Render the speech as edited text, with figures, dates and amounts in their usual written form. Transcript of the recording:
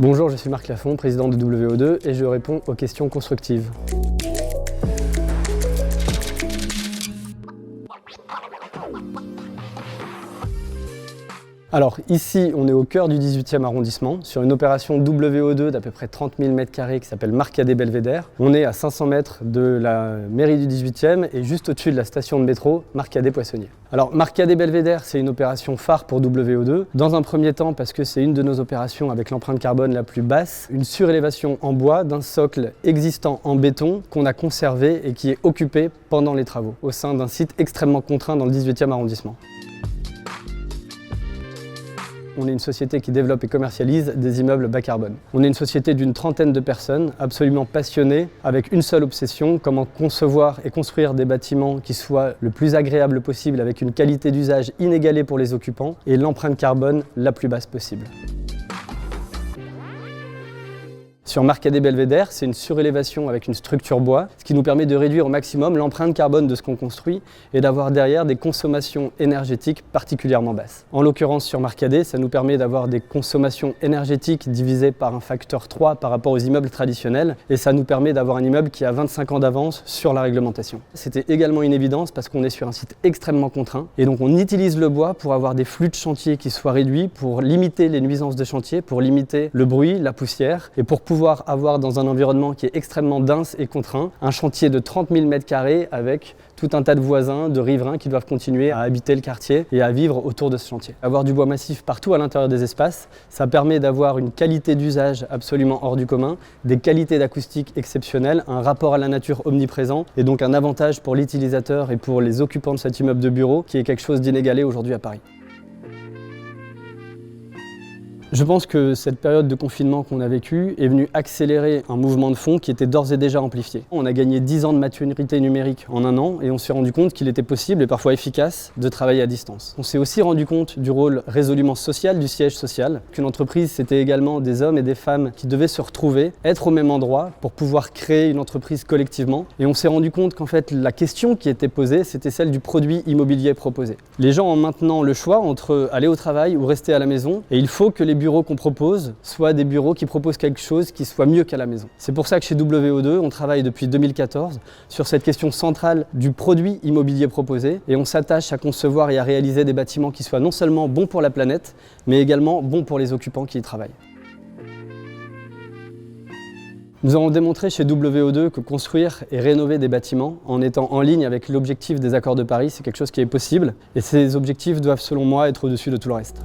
Bonjour, je suis Marc Lafont, président de WO2 et je réponds aux questions constructives. Alors ici, on est au cœur du 18e arrondissement, sur une opération WO2 d'à peu près 30 000 m² qui s'appelle Marcadet Belvédère. On est à 500 mètres de la mairie du 18e et juste au-dessus de la station de métro Marcadet Poissonnier. Alors Marcadet Belvédère, c'est une opération phare pour WO2. Dans un premier temps parce que c'est une de nos opérations avec l'empreinte carbone la plus basse, une surélévation en bois d'un socle existant en béton qu'on a conservé et qui est occupé pendant les travaux, au sein d'un site extrêmement contraint dans le 18e arrondissement. On est une société qui développe et commercialise des immeubles bas carbone. On est une société d'une trentaine de personnes, absolument passionnées, avec une seule obsession, comment concevoir et construire des bâtiments qui soient le plus agréables possible, avec une qualité d'usage inégalée pour les occupants et l'empreinte carbone la plus basse possible. Sur Marcadet Belvédère, c'est une surélévation avec une structure bois, ce qui nous permet de réduire au maximum l'empreinte carbone de ce qu'on construit et d'avoir derrière des consommations énergétiques particulièrement basses. En l'occurrence sur Marcadet, ça nous permet d'avoir des consommations énergétiques divisées par un facteur 3 par rapport aux immeubles traditionnels et ça nous permet d'avoir un immeuble qui a 25 ans d'avance sur la réglementation. C'était également une évidence parce qu'on est sur un site extrêmement contraint et donc on utilise le bois pour avoir des flux de chantier qui soient réduits, pour limiter les nuisances de chantier, pour limiter le bruit, la poussière et pour pouvoir avoir dans un environnement qui est extrêmement dense et contraint, un chantier de 30 000 m² avec tout un tas de voisins, de riverains qui doivent continuer à habiter le quartier et à vivre autour de ce chantier. Avoir du bois massif partout à l'intérieur des espaces, ça permet d'avoir une qualité d'usage absolument hors du commun, des qualités d'acoustique exceptionnelles, un rapport à la nature omniprésent et donc un avantage pour l'utilisateur et pour les occupants de cet immeuble de bureau qui est quelque chose d'inégalé aujourd'hui à Paris. Je pense que cette période de confinement qu'on a vécue est venue accélérer un mouvement de fond qui était d'ores et déjà amplifié. On a gagné 10 ans de maturité numérique en un an et on s'est rendu compte qu'il était possible et parfois efficace de travailler à distance. On s'est aussi rendu compte du rôle résolument social du siège social, qu'une entreprise c'était également des hommes et des femmes qui devaient se retrouver, être au même endroit pour pouvoir créer une entreprise collectivement. Et on s'est rendu compte qu'en fait la question qui était posée c'était celle du produit immobilier proposé. Les gens ont maintenant le choix entre aller au travail ou rester à la maison et il faut que les bureaux qu'on propose soient des bureaux qui proposent quelque chose qui soit mieux qu'à la maison. C'est pour ça que chez WO2, on travaille depuis 2014 sur cette question centrale du produit immobilier proposé et on s'attache à concevoir et à réaliser des bâtiments qui soient non seulement bons pour la planète, mais également bons pour les occupants qui y travaillent. Nous avons démontré chez WO2 que construire et rénover des bâtiments en étant en ligne avec l'objectif des accords de Paris, c'est quelque chose qui est possible et ces objectifs doivent selon moi être au-dessus de tout le reste.